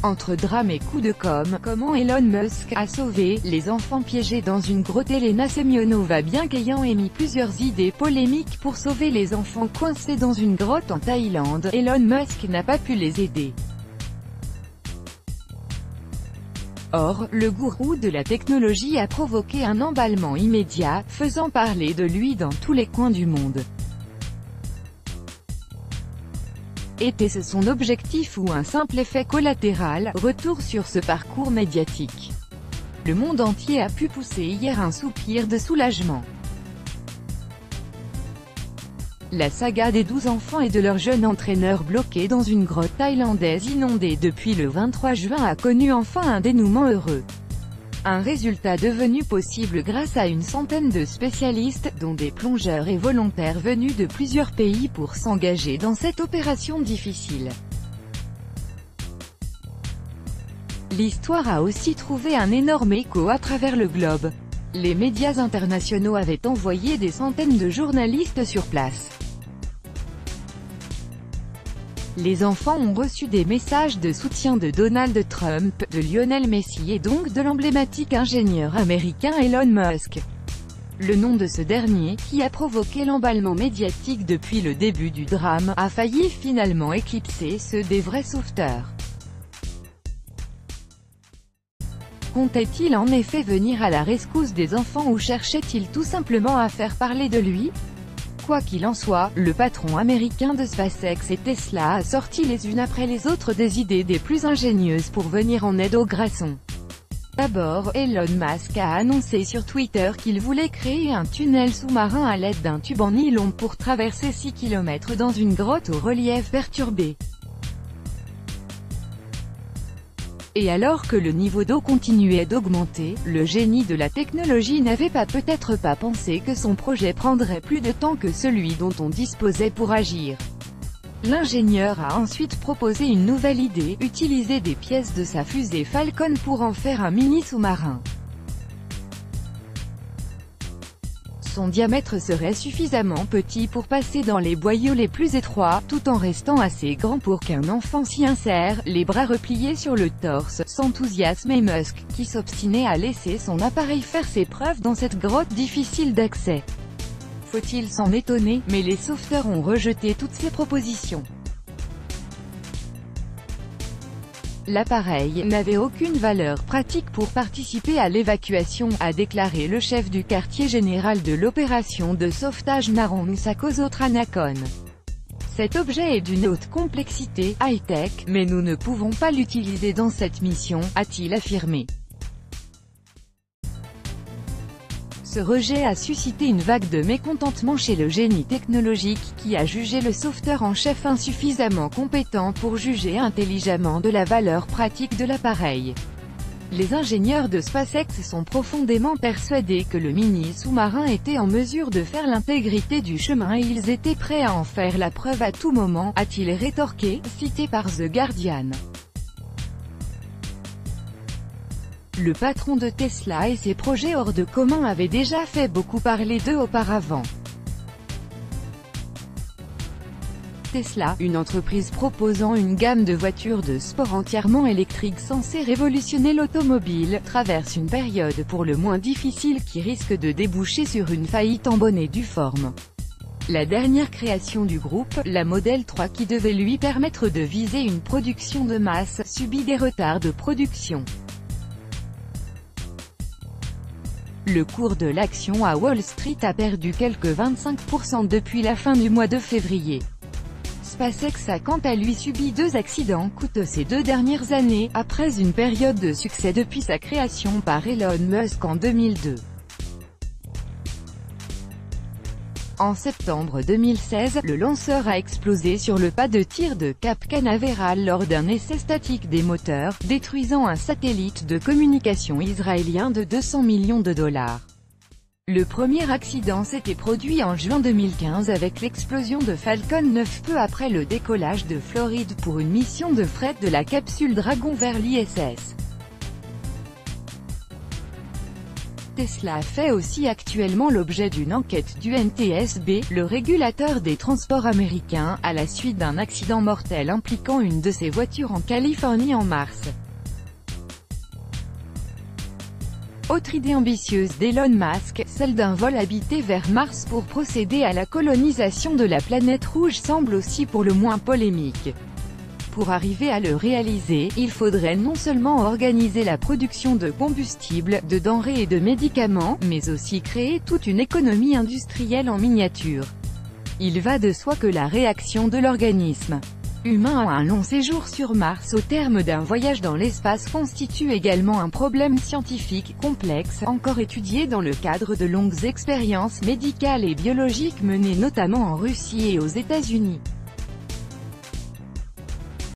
Entre drame et coup de com', comment Elon Musk a sauvé les enfants piégés dans une grotte. Elena Semyonova, bien qu'ayant émis plusieurs idées polémiques pour sauver les enfants coincés dans une grotte en Thaïlande, Elon Musk n'a pas pu les aider. Or, le gourou de la technologie a provoqué un emballement immédiat, faisant parler de lui dans tous les coins du monde. Était-ce son objectif ou un simple effet collatéral? Retour sur ce parcours médiatique. Le monde entier a pu pousser hier un soupir de soulagement. La saga des 12 enfants et de leur jeune entraîneur bloqué dans une grotte thaïlandaise inondée depuis le 23 juin a connu enfin un dénouement heureux. Un résultat devenu possible grâce à une centaine de spécialistes, dont des plongeurs et volontaires venus de plusieurs pays pour s'engager dans cette opération difficile. L'histoire a aussi trouvé un énorme écho à travers le globe. Les médias internationaux avaient envoyé des centaines de journalistes sur place. Les enfants ont reçu des messages de soutien de Donald Trump, de Lionel Messi et donc de l'emblématique ingénieur américain Elon Musk. Le nom de ce dernier, qui a provoqué l'emballement médiatique depuis le début du drame, a failli finalement éclipser ceux des vrais sauveteurs. Comptait-il en effet venir à la rescousse des enfants ou cherchait-il tout simplement à faire parler de lui? Quoi qu'il en soit, le patron américain de SpaceX et Tesla a sorti les unes après les autres des idées des plus ingénieuses pour venir en aide aux glaçons. D'abord, Elon Musk a annoncé sur Twitter qu'il voulait créer un tunnel sous-marin à l'aide d'un tube en nylon pour traverser 6 km dans une grotte au relief perturbé. Et alors que le niveau d'eau continuait d'augmenter, le génie de la technologie n'avait peut-être pas pensé que son projet prendrait plus de temps que celui dont on disposait pour agir. L'ingénieur a ensuite proposé une nouvelle idée, utiliser des pièces de sa fusée Falcon pour en faire un mini sous-marin. Son diamètre serait suffisamment petit pour passer dans les boyaux les plus étroits, tout en restant assez grand pour qu'un enfant s'y insère, les bras repliés sur le torse, s'enthousiasme Musk, qui s'obstinait à laisser son appareil faire ses preuves dans cette grotte difficile d'accès. Faut-il s'en étonner, mais les sauveteurs ont rejeté toutes ces propositions. L'appareil n'avait aucune valeur pratique pour participer à l'évacuation, a déclaré le chef du quartier général de l'opération de sauvetage Narong Sakoso-Tranakon. Cet objet est d'une haute complexité, high-tech, mais nous ne pouvons pas l'utiliser dans cette mission, a-t-il affirmé. Ce rejet a suscité une vague de mécontentement chez le génie technologique qui a jugé le sauveteur en chef insuffisamment compétent pour juger intelligemment de la valeur pratique de l'appareil. Les ingénieurs de SpaceX sont profondément persuadés que le mini sous-marin était en mesure de faire l'intégrité du chemin et ils étaient prêts à en faire la preuve à tout moment, a-t-il rétorqué, cité par The Guardian. Le patron de Tesla et ses projets hors de commun avaient déjà fait beaucoup parler d'eux auparavant. Tesla, une entreprise proposant une gamme de voitures de sport entièrement électriques censée révolutionner l'automobile, traverse une période pour le moins difficile qui risque de déboucher sur une faillite en bonne et due forme. La dernière création du groupe, la Model 3 qui devait lui permettre de viser une production de masse, subit des retards de production. Le cours de l'action à Wall Street a perdu quelques 25% depuis la fin du mois de février. SpaceX a quant à lui subi 2 accidents coûteux ces 2 dernières années, après une période de succès depuis sa création par Elon Musk en 2002. En septembre 2016, le lanceur a explosé sur le pas de tir de Cap Canaveral lors d'un essai statique des moteurs, détruisant un satellite de communication israélien de 200 millions de dollars. Le premier accident s'était produit en juin 2015 avec l'explosion de Falcon 9 peu après le décollage de Floride pour une mission de fret de la capsule Dragon vers l'ISS. Tesla fait aussi actuellement l'objet d'une enquête du NTSB, le régulateur des transports américains, à la suite d'un accident mortel impliquant une de ses voitures en Californie en mars. Autre idée ambitieuse d'Elon Musk, celle d'un vol habité vers Mars pour procéder à la colonisation de la planète rouge semble aussi pour le moins polémique. Pour arriver à le réaliser, il faudrait non seulement organiser la production de combustible, de denrées et de médicaments, mais aussi créer toute une économie industrielle en miniature. Il va de soi que la réaction de l'organisme humain à un long séjour sur Mars au terme d'un voyage dans l'espace constitue également un problème scientifique complexe, encore étudié dans le cadre de longues expériences médicales et biologiques menées notamment en Russie et aux États-Unis.